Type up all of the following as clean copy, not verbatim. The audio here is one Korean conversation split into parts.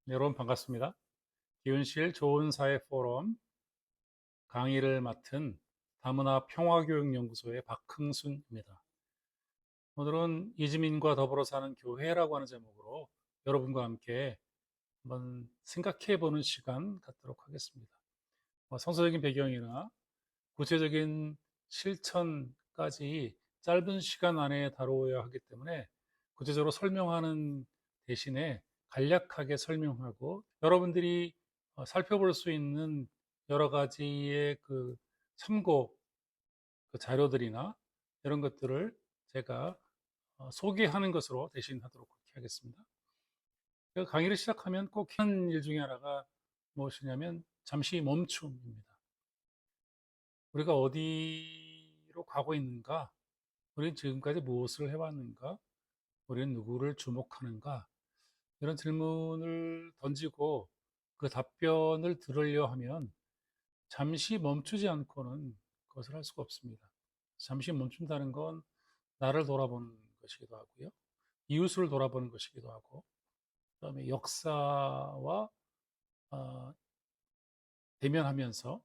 네, 여러분 반갑습니다. 기훈실 좋은 사회 포럼 강의를 맡은 다문화 평화교육연구소의 박흥순입니다. 오늘은 이주민과 더불어 사는 교회라고 하는 제목으로 여러분과 함께 한번 생각해 보는 시간 갖도록 하겠습니다. 성서적인 배경이나 구체적인 실천까지 짧은 시간 안에 다루어야 하기 때문에 구체적으로 설명하는 대신에 간략하게 설명하고 여러분들이 살펴볼 수 있는 여러 가지의 그 참고 그 자료들이나 이런 것들을 제가 소개하는 것으로 대신 하도록 하겠습니다. 그 강의를 시작하면 꼭 하는 일 중에 하나가 무엇이냐면 잠시 멈춤입니다. 우리가 어디로 가고 있는가? 우리는 지금까지 무엇을 해왔는가? 우리는 누구를 주목하는가? 이런 질문을 던지고 그 답변을 들으려 하면 잠시 멈추지 않고는 그것을 할 수가 없습니다. 잠시 멈춘다는 건 나를 돌아보는 것이기도 하고요. 이웃을 돌아보는 것이기도 하고, 그다음에 역사와 어, 대면하면서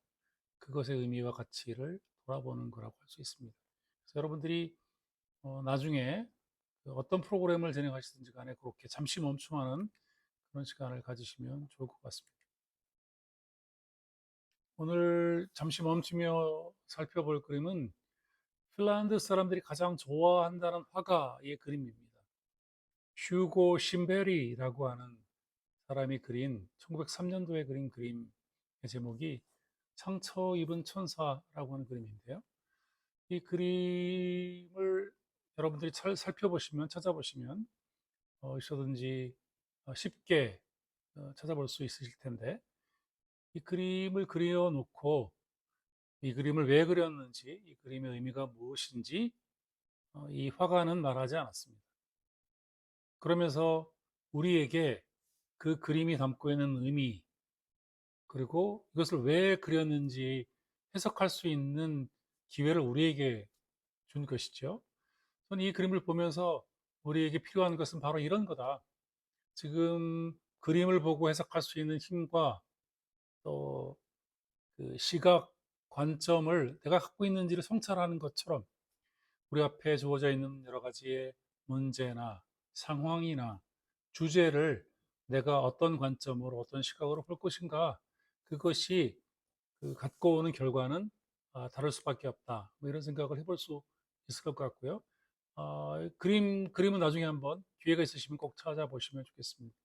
그것의 의미와 가치를 돌아보는 거라고 할 수 있습니다. 그래서 여러분들이 나중에 그 어떤 프로그램을 진행하시든지 간에 그렇게 잠시 멈춤하는 그런 시간을 가지시면 좋을 것 같습니다. 오늘 잠시 멈추며 살펴볼 그림은 핀란드 사람들이 가장 좋아한다는 화가의 그림입니다. 휴고 심베리라고 하는 사람이 그린 1903년도에 그린 그림의 제목이 상처 입은 천사라고 하는 그림인데요. 이 그림을 여러분들이 잘 살펴보시면 찾아보시면 어디서든지 쉽게 찾아볼 수 있으실 텐데 이 그림을 그려놓고 이 그림을 왜 그렸는지 이 그림의 의미가 무엇인지 이 화가는 말하지 않았습니다. 그러면서 우리에게 그 그림이 담고 있는 의미 그리고 이것을 왜 그렸는지 해석할 수 있는 기회를 우리에게 준 것이죠. 저는 이 그림을 보면서 우리에게 필요한 것은 바로 이런 거다. 지금 그림을 보고 해석할 수 있는 힘과 또 그 시각 관점을 내가 갖고 있는지를 성찰하는 것처럼 우리 앞에 주어져 있는 여러 가지의 문제나 상황이나 주제를 내가 어떤 관점으로 어떤 시각으로 볼 것인가 그것이 그 갖고 오는 결과는 다를 수밖에 없다. 뭐 이런 생각을 해볼 수 있을 것 같고요. 그림은 나중에 한번 기회가 있으시면 꼭 찾아보시면 좋겠습니다.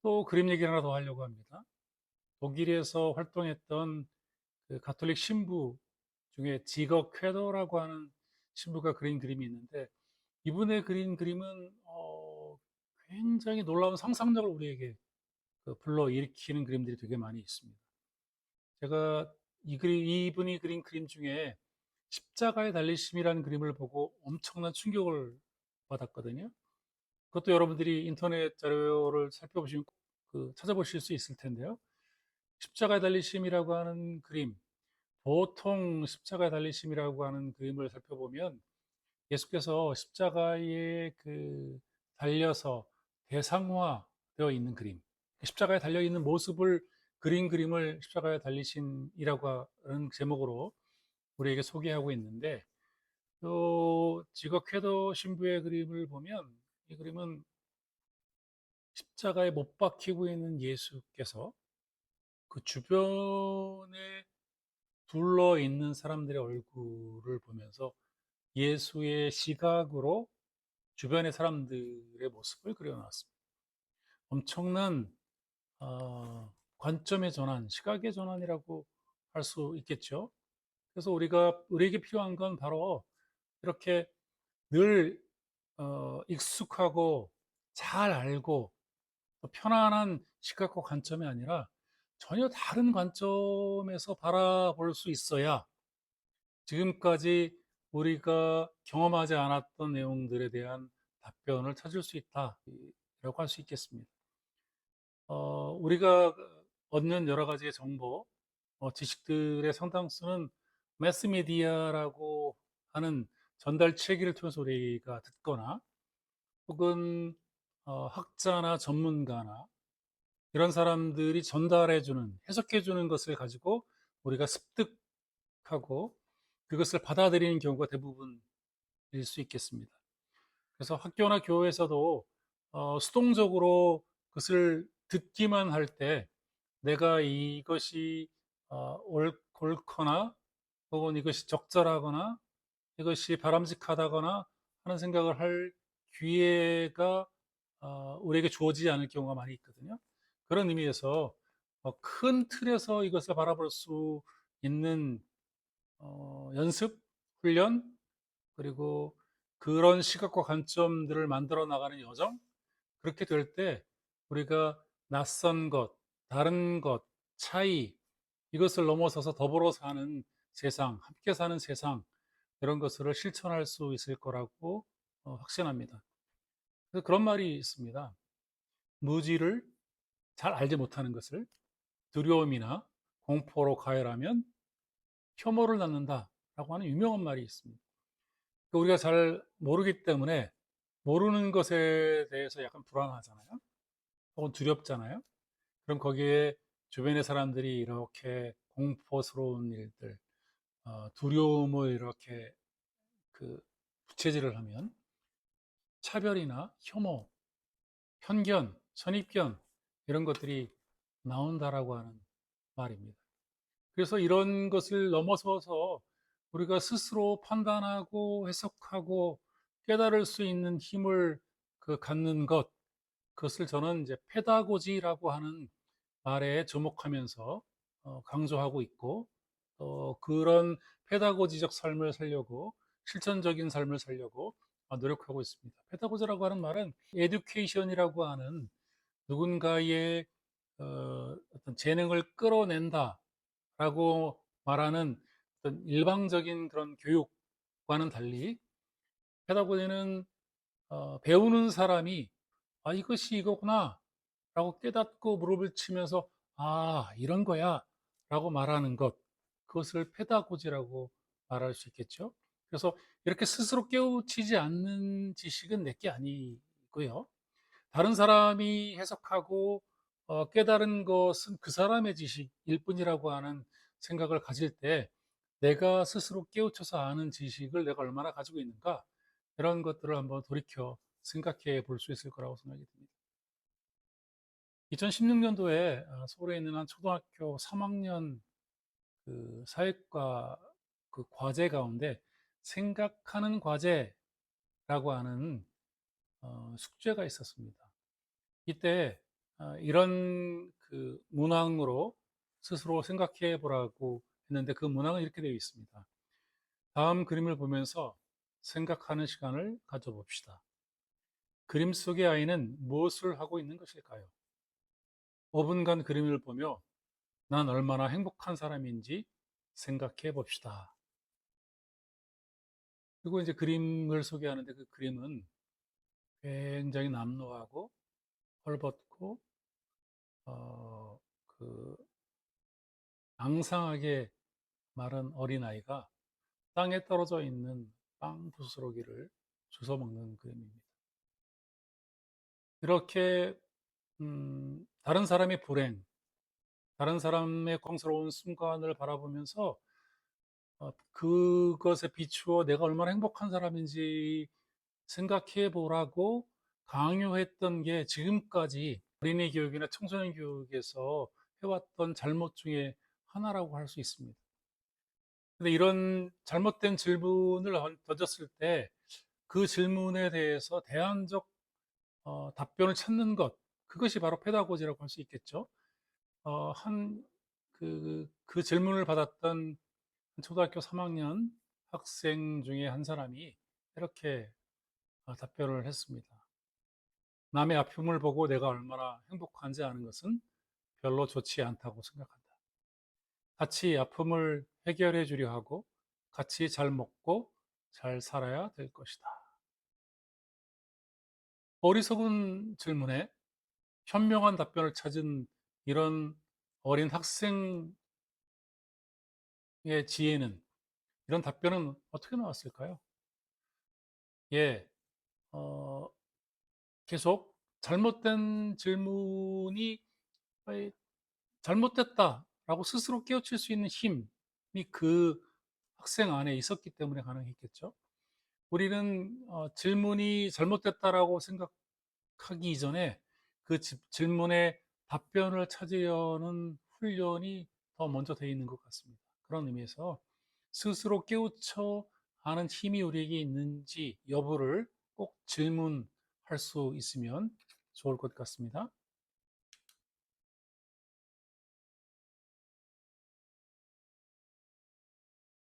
또 그림 얘기를 하나 더 하려고 합니다. 독일에서 활동했던 그 가톨릭 신부 중에 지거 쾌더라고 하는 신부가 그린 그림이 있는데 이분의 그린 그림은 굉장히 놀라운 상상력을 우리에게 그 불러일으키는 그림들이 되게 많이 있습니다. 제가 이분이 그린 그림 중에 십자가의 달리심이라는 그림을 보고 엄청난 충격을 받았거든요. 그것도 여러분들이 인터넷 자료를 살펴보시면 그 찾아보실 수 있을 텐데요. 십자가의 달리심이라고 하는 그림, 보통 십자가의 달리심이라고 하는 그림을 살펴보면 예수께서 십자가에 그 달려서 대상화되어 있는 그림, 십자가에 달려 있는 모습을 그린 그림을 십자가에 달리신이라고 하는 제목으로 우리에게 소개하고 있는데 또 지각 쾌더 신부의 그림을 보면 이 그림은 십자가에 못 박히고 있는 예수께서 그 주변에 둘러 있는 사람들의 얼굴을 보면서 예수의 시각으로 주변의 사람들의 모습을 그려놨습니다. 엄청난 관점의 전환, 시각의 전환이라고 할 수 있겠죠. 그래서 우리에게 필요한 건 바로 이렇게 늘 익숙하고 잘 알고 편안한 시각과 관점이 아니라 전혀 다른 관점에서 바라볼 수 있어야 지금까지 우리가 경험하지 않았던 내용들에 대한 답변을 찾을 수 있다라고 할 수 있겠습니다. 우리가 얻는 여러 가지의 정보, 지식들의 상당수는 매스미디어라고 하는 전달 체계를 통해서 우리가 듣거나 혹은 학자나 전문가나 이런 사람들이 전달해주는, 해석해주는 것을 가지고 우리가 습득하고 그것을 받아들이는 경우가 대부분일 수 있겠습니다. 그래서 학교나 교회에서도 수동적으로 그것을 듣기만 할 때 내가 이것이 옳거나 혹은 이것이 적절하거나 이것이 바람직하다거나 하는 생각을 할 기회가 우리에게 주어지지 않을 경우가 많이 있거든요. 그런 의미에서 큰 틀에서 이것을 바라볼 수 있는 연습, 훈련, 그리고 그런 시각과 관점들을 만들어 나가는 여정, 그렇게 될 때 우리가 낯선 것, 다른 것, 차이, 이것을 넘어서서 더불어 사는 세상, 함께 사는 세상, 이런 것을 실천할 수 있을 거라고 확신합니다. 그래서 그런 말이 있습니다. 무지를 잘 알지 못하는 것을 두려움이나 공포로 가열하면 혐오를 낳는다라고 하는 유명한 말이 있습니다. 그러니까 우리가 잘 모르기 때문에 모르는 것에 대해서 약간 불안하잖아요. 혹은 두렵잖아요. 그럼 거기에 주변의 사람들이 이렇게 공포스러운 일들, 두려움을 이렇게 그 부채질을 하면 차별이나 혐오, 편견, 선입견 이런 것들이 나온다라고 하는 말입니다. 그래서 이런 것을 넘어서서 우리가 스스로 판단하고 해석하고 깨달을 수 있는 힘을 갖는 것, 그것을 저는 이제 페다고지라고 하는 말에 주목하면서 강조하고 있고, 그런 페다고지적 삶을 살려고, 실천적인 삶을 살려고 노력하고 있습니다. 페다고지라고 하는 말은 에듀케이션이라고 하는 누군가의 어떤 재능을 끌어낸다라고 말하는 어떤 일방적인 그런 교육과는 달리, 페다고지는 배우는 사람이 이것이 이거구나 라고 깨닫고 무릎을 치면서 이런 거야 라고 말하는 것, 그것을 페다고지라고 말할 수 있겠죠. 그래서 이렇게 스스로 깨우치지 않는 지식은 내게 아니고요. 다른 사람이 해석하고 깨달은 것은 그 사람의 지식일 뿐이라고 하는 생각을 가질 때 내가 스스로 깨우쳐서 아는 지식을 내가 얼마나 가지고 있는가, 이런 것들을 한번 돌이켜 생각해 볼 수 있을 거라고 생각이 듭니다. 2016년도에 서울에 있는 한 초등학교 3학년 그 사회과 그 과제 가운데 생각하는 과제라고 하는 숙제가 있었습니다. 이때 이런 그 문항으로 스스로 생각해 보라고 했는데, 그 문항은 이렇게 되어 있습니다. 다음 그림을 보면서 생각하는 시간을 가져봅시다. 그림 속의 아이는 무엇을 하고 있는 것일까요? 5분간 그림을 보며 난 얼마나 행복한 사람인지 생각해 봅시다. 그리고 이제 그림을 소개하는데, 그 그림은 굉장히 남루하고 헐벗고 어, 그 앙상하게 마른 어린아이가 땅에 떨어져 있는 빵 부스러기를 주워 먹는 그림입니다. 이렇게 다른 사람의 불행, 다른 사람의 광스러운 순간을 바라보면서 그것에 비추어 내가 얼마나 행복한 사람인지 생각해 보라고 강요했던 게 지금까지 어린이 교육이나 청소년 교육에서 해왔던 잘못 중에 하나라고 할 수 있습니다. 근데 이런 잘못된 질문을 던졌을 때 그 질문에 대해서 대안적 답변을 찾는 것, 그것이 바로 페다고지라고 할 수 있겠죠. 그 질문을 받았던 초등학교 3학년 학생 중에 한 사람이 이렇게 답변을 했습니다. 남의 아픔을 보고 내가 얼마나 행복한지 아는 것은 별로 좋지 않다고 생각한다. 같이 아픔을 해결해 주려 하고 같이 잘 먹고 잘 살아야 될 것이다. 어리석은 질문에 현명한 답변을 찾은 이런 어린 학생의 지혜는, 이런 답변은 어떻게 나왔을까요? 예, 어, 계속 잘못된 질문이 이 잘못됐다라고 스스로 깨우칠 수 있는 힘이 그 학생 안에 있었기 때문에 가능했겠죠. 우리는 질문이 잘못됐다라고 생각하기 이전에 그 질문에 답변을 찾으려는 훈련이 더 먼저 되어 있는 것 같습니다. 그런 의미에서 스스로 깨우쳐 하는 힘이 우리에게 있는지 여부를 꼭 질문할 수 있으면 좋을 것 같습니다.